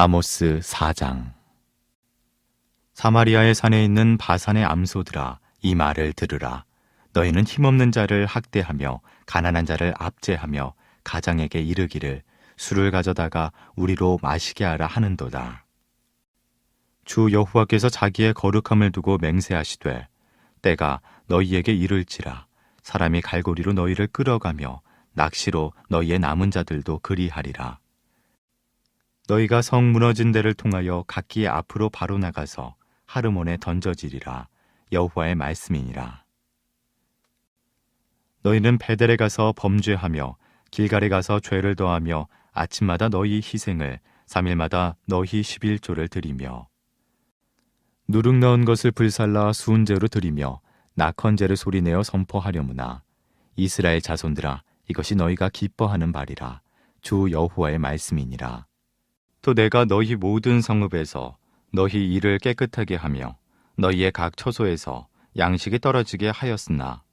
아모스 4장. 사마리아의 산에 있는 바산의 암소들아, 이 말을 들으라. 너희는 힘없는 자를 학대하며 가난한 자를 압제하며 가장에게 이르기를 술을 가져다가 우리로 마시게 하라 하는도다. 주 여호와께서 자기의 거룩함을 두고 맹세하시되 때가 너희에게 이를지라. 사람이 갈고리로 너희를 끌어가며 낚시로 너희의 남은 자들도 그리하리라. 너희가 성 무너진 데를 통하여 각기 앞으로 바로 나가서 하르몬에 던져지리라. 여호와의 말씀이니라. 너희는 베델에 가서 범죄하며 길갈에 가서 죄를 더하며 아침마다 너희 희생을 3일마다 너희 11조를 드리며 누룩 넣은 것을 불살라 수은제로 드리며 낙헌제를 소리내어 선포하려무나 이스라엘 자손들아, 이것이 너희가 기뻐하는 바리라. 주 여호와의 말씀이니라. 또 내가 너희 모든 성읍에서 너희 일을 깨끗하게 하며 너희의 각 처소에서 양식이 떨어지게 하였으나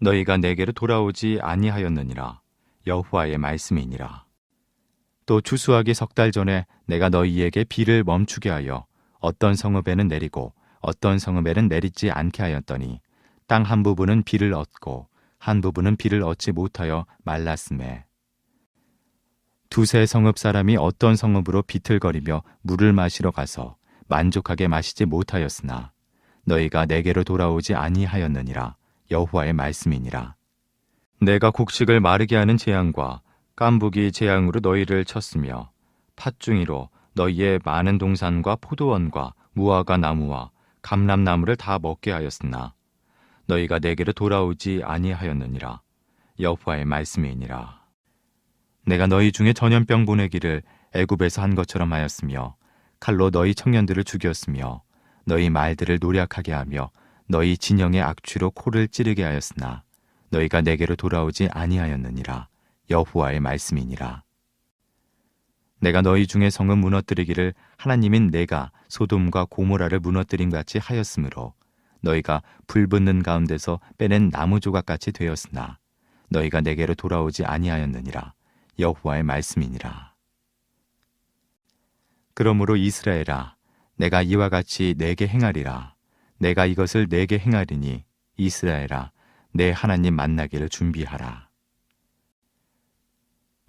너희가 내게로 돌아오지 아니하였느니라. 여호와의 말씀이니라. 또 추수하기 3달 전에 내가 너희에게 비를 멈추게 하여 어떤 성읍에는 내리고 어떤 성읍에는 내리지 않게 하였더니 땅 한 부분은 비를 얻고 한 부분은 비를 얻지 못하여 말랐음에 두세 성읍 사람이 어떤 성읍으로 비틀거리며 물을 마시러 가서 만족하게 마시지 못하였으나 너희가 내게로 돌아오지 아니하였느니라. 여호와의 말씀이니라. 내가 곡식을 마르게 하는 재앙과 깐부기 재앙으로 너희를 쳤으며 팥중이로 너희의 많은 동산과 포도원과 무화과 나무와 감람나무를 다 먹게 하였으나 너희가 내게로 돌아오지 아니하였느니라. 여호와의 말씀이니라. 내가 너희 중에 전염병 보내기를 애굽에서 한 것처럼 하였으며 칼로 너희 청년들을 죽였으며 너희 말들을 노략하게 하며 너희 진영의 악취로 코를 찌르게 하였으나 너희가 내게로 돌아오지 아니하였느니라. 여호와의 말씀이니라. 내가 너희 중에 성을 무너뜨리기를 하나님인 내가 소돔과 고모라를 무너뜨린 같이 하였으므로 너희가 불 붙는 가운데서 빼낸 나무 조각같이 되었으나 너희가 내게로 돌아오지 아니하였느니라. 여호와의 말씀이니라. 그러므로 이스라엘아, 내가 이와 같이 내게 행하리라. 내가 이것을 내게 행하리니 이스라엘아, 내 하나님 만나기를 준비하라.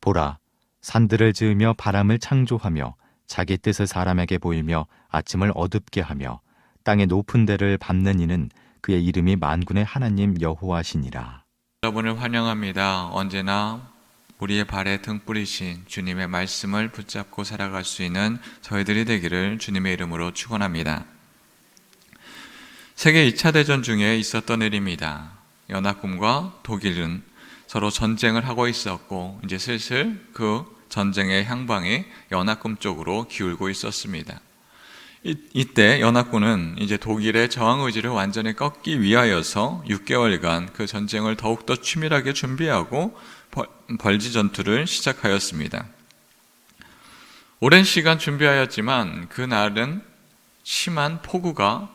보라, 산들을 지으며 바람을 창조하며 자기 뜻을 사람에게 보이며 아침을 어둡게 하며 땅의 높은 데를 밟는 이는 그의 이름이 만군의 하나님 여호와시니라. 여러분을 환영합니다. 언제나 우리의 발에 등불이신 주님의 말씀을 붙잡고 살아갈 수 있는 저희들이 되기를 주님의 이름으로 축원합니다. 세계 2차 대전 중에 있었던 일입니다. 연합군과 독일은 서로 전쟁을 하고 있었고 이제 슬슬 그 전쟁의 향방이 연합군 쪽으로 기울고 있었습니다. 이때 연합군은 이제 독일의 저항 의지를 완전히 꺾기 위하여서 6개월간 그 전쟁을 더욱더 치밀하게 준비하고 벌지 전투를 시작하였습니다. 오랜 시간 준비하였지만 그날은 심한 폭우가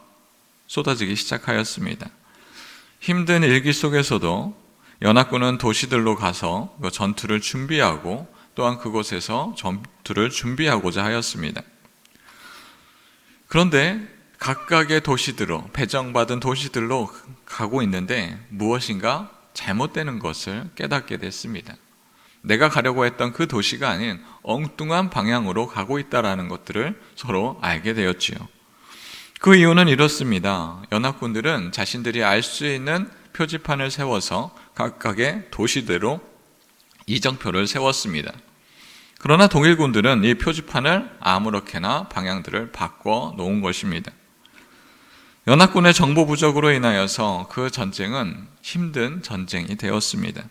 쏟아지기 시작하였습니다. 힘든 일기 속에서도 연합군은 도시들로 가서 그 전투를 준비하고 또한 그곳에서 전투를 준비하고자 하였습니다. 그런데 각각의 도시들로, 배정받은 도시들로 가고 있는데 무엇인가 잘못되는 것을 깨닫게 됐습니다. 내가 가려고 했던 그 도시가 아닌 엉뚱한 방향으로 가고 있다는 것들을 서로 알게 되었지요. 그 이유는 이렇습니다. 연합군들은 자신들이 알 수 있는 표지판을 세워서 각각의 도시대로 이정표를 세웠습니다. 그러나 독일군들은 이 표지판을 아무렇게나 방향들을 바꿔 놓은 것입니다. 연합군의 정보 부족으로 인하여서 그 전쟁은 힘든 전쟁이 되었습니다.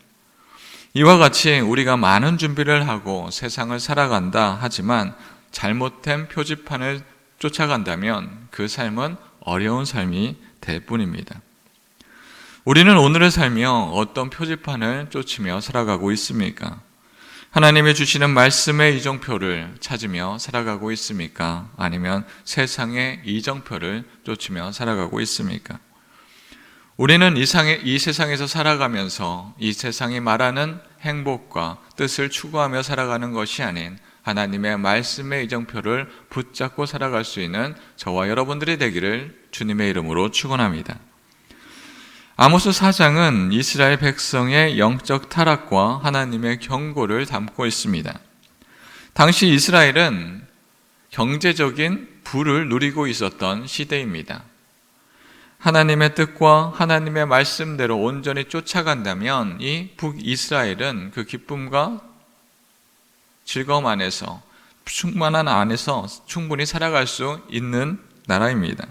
이와 같이 우리가 많은 준비를 하고 세상을 살아간다 하지만 잘못된 표지판을 쫓아간다면 그 삶은 어려운 삶이 될 뿐입니다. 우리는 오늘을 살며 어떤 표지판을 쫓으며 살아가고 있습니까? 하나님이 주시는 말씀의 이정표를 찾으며 살아가고 있습니까? 아니면 세상의 이정표를 쫓으며 살아가고 있습니까? 우리는 이 세상에서 살아가면서 이 세상이 말하는 행복과 뜻을 추구하며 살아가는 것이 아닌 하나님의 말씀의 이정표를 붙잡고 살아갈 수 있는 저와 여러분들이 되기를 주님의 이름으로 축원합니다. 아모스 4장은 이스라엘 백성의 영적 타락과 하나님의 경고를 담고 있습니다. 당시 이스라엘은 경제적인 부를 누리고 있었던 시대입니다. 하나님의 뜻과 하나님의 말씀대로 온전히 쫓아간다면 이 북이스라엘은 그 기쁨과 즐거움 안에서, 충만한 안에서 충분히 살아갈 수 있는 나라입니다.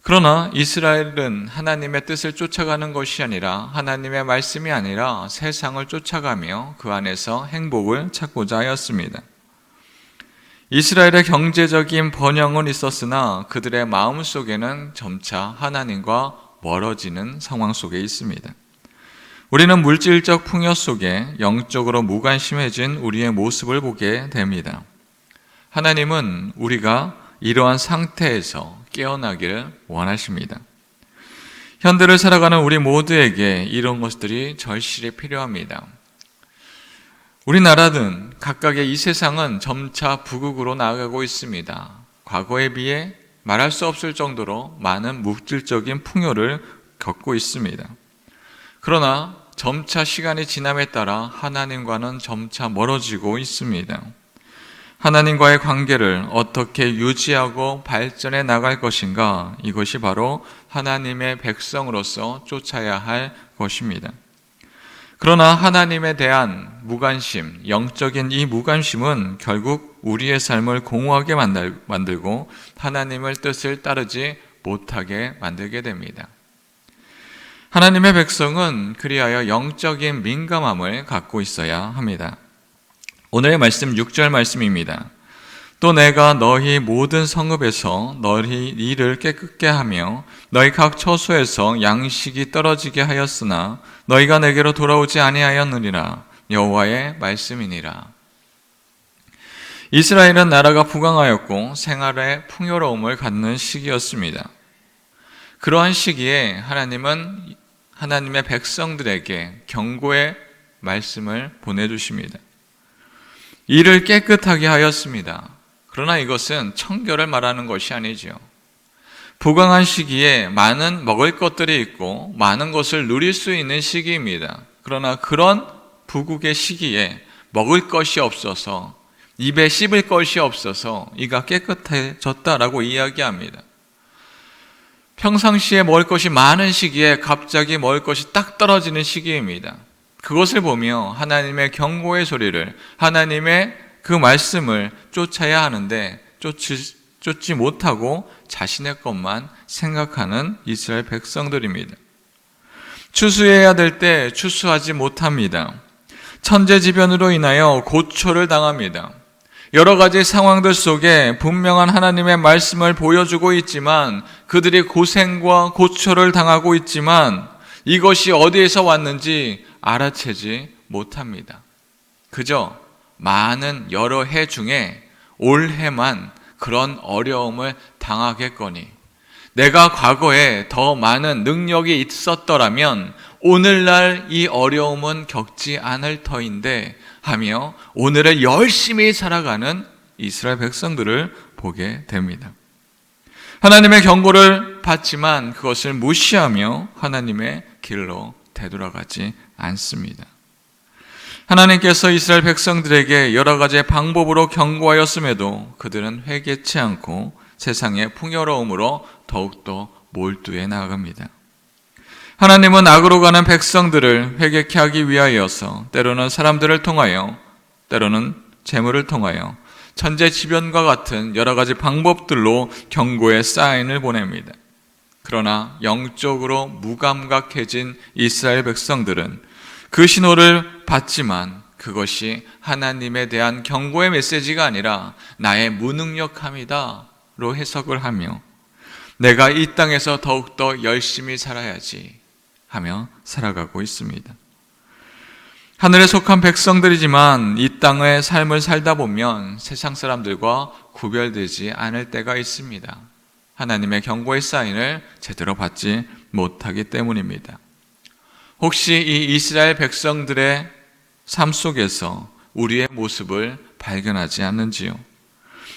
그러나 이스라엘은 하나님의 뜻을 쫓아가는 것이 아니라, 하나님의 말씀이 아니라 세상을 쫓아가며 그 안에서 행복을 찾고자 하였습니다. 이스라엘의 경제적인 번영은 있었으나 그들의 마음 속에는 점차 하나님과 멀어지는 상황 속에 있습니다. 우리는 물질적 풍요 속에 영적으로 무관심해진 우리의 모습을 보게 됩니다. 하나님은 우리가 이러한 상태에서 깨어나기를 원하십니다. 현대를 살아가는 우리 모두에게 이런 것들이 절실히 필요합니다. 우리나라는 각각의 이 세상은 점차 부국으로 나아가고 있습니다. 과거에 비해 말할 수 없을 정도로 많은 물질적인 풍요를 겪고 있습니다. 그러나 점차 시간이 지남에 따라 하나님과는 점차 멀어지고 있습니다. 하나님과의 관계를 어떻게 유지하고 발전해 나갈 것인가, 이것이 바로 하나님의 백성으로서 쫓아야 할 것입니다. 그러나 하나님에 대한 무관심, 영적인 이 무관심은 결국 우리의 삶을 공허하게 만들고 하나님의 뜻을 따르지 못하게 만들게 됩니다. 하나님의 백성은 그리하여 영적인 민감함을 갖고 있어야 합니다. 오늘의 말씀 6절 말씀입니다. 또 내가 너희 모든 성읍에서 너희 일을 깨끗게 하며 너희 각 처소에서 양식이 떨어지게 하였으나 너희가 내게로 돌아오지 아니하였느니라. 여호와의 말씀이니라. 이스라엘은 나라가 부강하였고 생활의 풍요로움을 갖는 시기였습니다. 그러한 시기에 하나님은 하나님의 백성들에게 경고의 말씀을 보내주십니다. 일을 깨끗하게 하였습니다. 그러나 이것은 청결을 말하는 것이 아니죠. 부강한 시기에 많은 먹을 것들이 있고 많은 것을 누릴 수 있는 시기입니다. 그러나 그런 부국의 시기에 먹을 것이 없어서, 입에 씹을 것이 없어서 이가 깨끗해졌다라고 이야기합니다. 평상시에 먹을 것이 많은 시기에 갑자기 먹을 것이 딱 떨어지는 시기입니다. 그것을 보며 하나님의 경고의 소리를, 하나님의 그 말씀을 쫓아야 하는데 쫓지 못하고 자신의 것만 생각하는 이스라엘 백성들입니다. 추수해야 될 때 추수하지 못합니다. 천재지변으로 인하여 고초를 당합니다. 여러 가지 상황들 속에 분명한 하나님의 말씀을 보여주고 있지만 그들이 고생과 고초를 당하고 있지만 이것이 어디에서 왔는지 알아채지 못합니다. 그저 많은 여러 해 중에 올해만 그런 어려움을 당하겠거니 내가 과거에 더 많은 능력이 있었더라면 오늘날 이 어려움은 겪지 않을 터인데 하며 오늘을 열심히 살아가는 이스라엘 백성들을 보게 됩니다. 하나님의 경고를 받지만 그것을 무시하며 하나님의 길로 되돌아가지 않습니다. 하나님께서 이스라엘 백성들에게 여러 가지 방법으로 경고하였음에도 그들은 회개치 않고 세상의 풍요로움으로 더욱더 몰두해 나아갑니다. 하나님은 악으로 가는 백성들을 회개케 하기 위하여서 때로는 사람들을 통하여, 때로는 재물을 통하여 천재지변과 같은 여러 가지 방법들로 경고의 사인을 보냅니다. 그러나 영적으로 무감각해진 이스라엘 백성들은 그 신호를 받지만 그것이 하나님에 대한 경고의 메시지가 아니라 나의 무능력함이다로 해석을 하며 내가 이 땅에서 더욱더 열심히 살아야지 하며 살아가고 있습니다. 하늘에 속한 백성들이지만 이 땅의 삶을 살다 보면 세상 사람들과 구별되지 않을 때가 있습니다. 하나님의 경고의 사인을 제대로 받지 못하기 때문입니다. 혹시 이 이스라엘 백성들의 삶 속에서 우리의 모습을 발견하지 않는지요?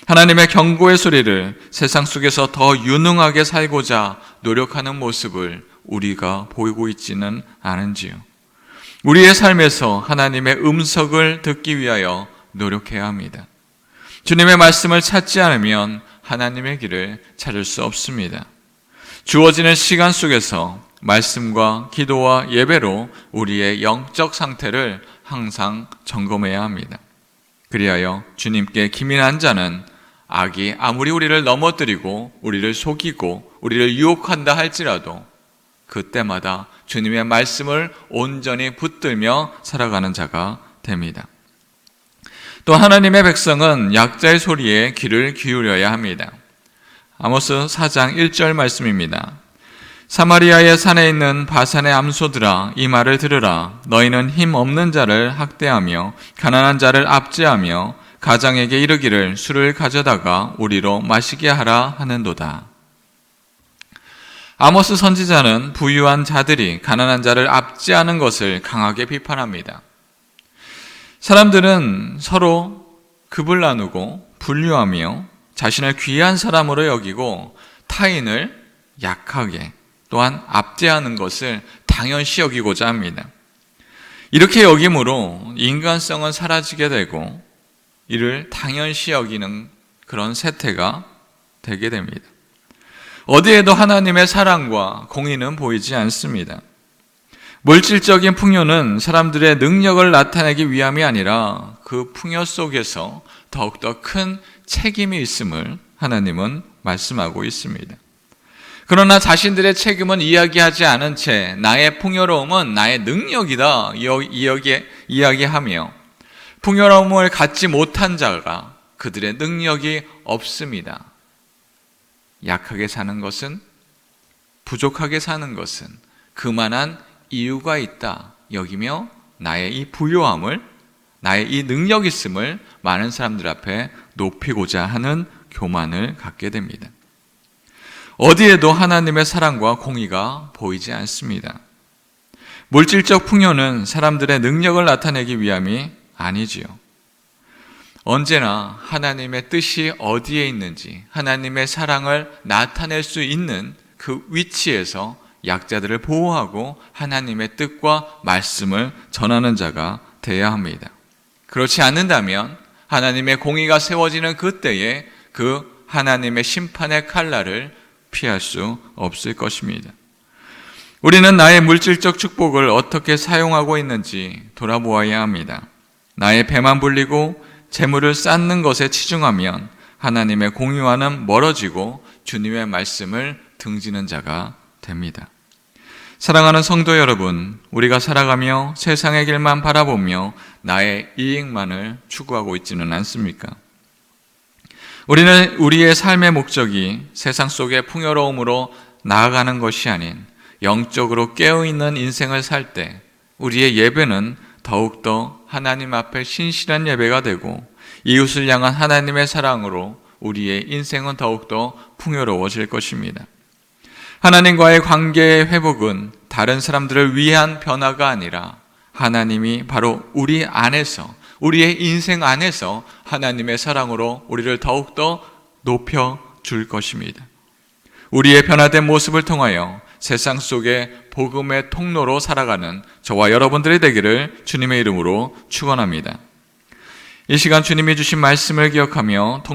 하나님의 경고의 소리를 세상 속에서 더 유능하게 살고자 노력하는 모습을 우리가 보이고 있지는 않은지요? 우리의 삶에서 하나님의 음성을 듣기 위하여 노력해야 합니다. 주님의 말씀을 찾지 않으면 하나님의 길을 찾을 수 없습니다. 주어지는 시간 속에서 말씀과 기도와 예배로 우리의 영적 상태를 항상 점검해야 합니다. 그리하여 주님께 기민한 자는 악이 아무리 우리를 넘어뜨리고 우리를 속이고 우리를 유혹한다 할지라도 그때마다 주님의 말씀을 온전히 붙들며 살아가는 자가 됩니다. 또 하나님의 백성은 약자의 소리에 귀를 기울여야 합니다. 아모스 4장 1절 말씀입니다. 사마리아의 산에 있는 바산의 암소들아, 이 말을 들으라. 너희는 힘 없는 자를 학대하며 가난한 자를 압제하며 가장에게 이르기를 술을 가져다가 우리로 마시게 하라 하는도다. 아모스 선지자는 부유한 자들이 가난한 자를 압제하는 것을 강하게 비판합니다. 사람들은 서로 급을 나누고 분류하며 자신을 귀한 사람으로 여기고 타인을 약하게 또한 압제하는 것을 당연시 여기고자 합니다. 이렇게 여김으로 인간성은 사라지게 되고 이를 당연시 여기는 그런 세태가 되게 됩니다. 어디에도 하나님의 사랑과 공의는 보이지 않습니다. 물질적인 풍요는 사람들의 능력을 나타내기 위함이 아니라 그 풍요 속에서 더욱더 큰 책임이 있음을 하나님은 말씀하고 있습니다. 그러나 자신들의 책임은 이야기하지 않은 채 나의 풍요로움은 나의 능력이다 이야기하며 풍요로움을 갖지 못한 자가 그들의 능력이 없습니다. 약하게 사는 것은, 부족하게 사는 것은 그만한 이유가 있다 여기며 나의 이 부요함을, 나의 이 능력 있음을 많은 사람들 앞에 높이고자 하는 교만을 갖게 됩니다. 어디에도 하나님의 사랑과 공의가 보이지 않습니다. 물질적 풍요는 사람들의 능력을 나타내기 위함이 아니지요. 언제나 하나님의 뜻이 어디에 있는지, 하나님의 사랑을 나타낼 수 있는 그 위치에서 약자들을 보호하고 하나님의 뜻과 말씀을 전하는 자가 되어야 합니다. 그렇지 않는다면 하나님의 공의가 세워지는 그때에 그 하나님의 심판의 칼날을 피할 수 없을 것입니다. 우리는 나의 물질적 축복을 어떻게 사용하고 있는지 돌아보아야 합니다. 나의 배만 불리고 재물을 쌓는 것에 치중하면 하나님의 공의와는 멀어지고 주님의 말씀을 등지는 자가 됩니다. 사랑하는 성도 여러분, 우리가 살아가며 세상의 길만 바라보며 나의 이익만을 추구하고 있지는 않습니까? 우리는 우리의 삶의 목적이 세상 속의 풍요로움으로 나아가는 것이 아닌 영적으로 깨어있는 인생을 살 때 우리의 예배는 더욱더 하나님 앞에 신실한 예배가 되고 이웃을 향한 하나님의 사랑으로 우리의 인생은 더욱더 풍요로워질 것입니다. 하나님과의 관계의 회복은 다른 사람들을 위한 변화가 아니라 하나님이 바로 우리 안에서, 우리의 인생 안에서 하나님의 사랑으로 우리를 더욱더 높여줄 것입니다. 우리의 변화된 모습을 통하여 세상 속에 복음의 통로로 살아가는 저와 여러분들이 되기를 주님의 이름으로 축원합니다. 이 시간 주님이 주신 말씀을 기억하며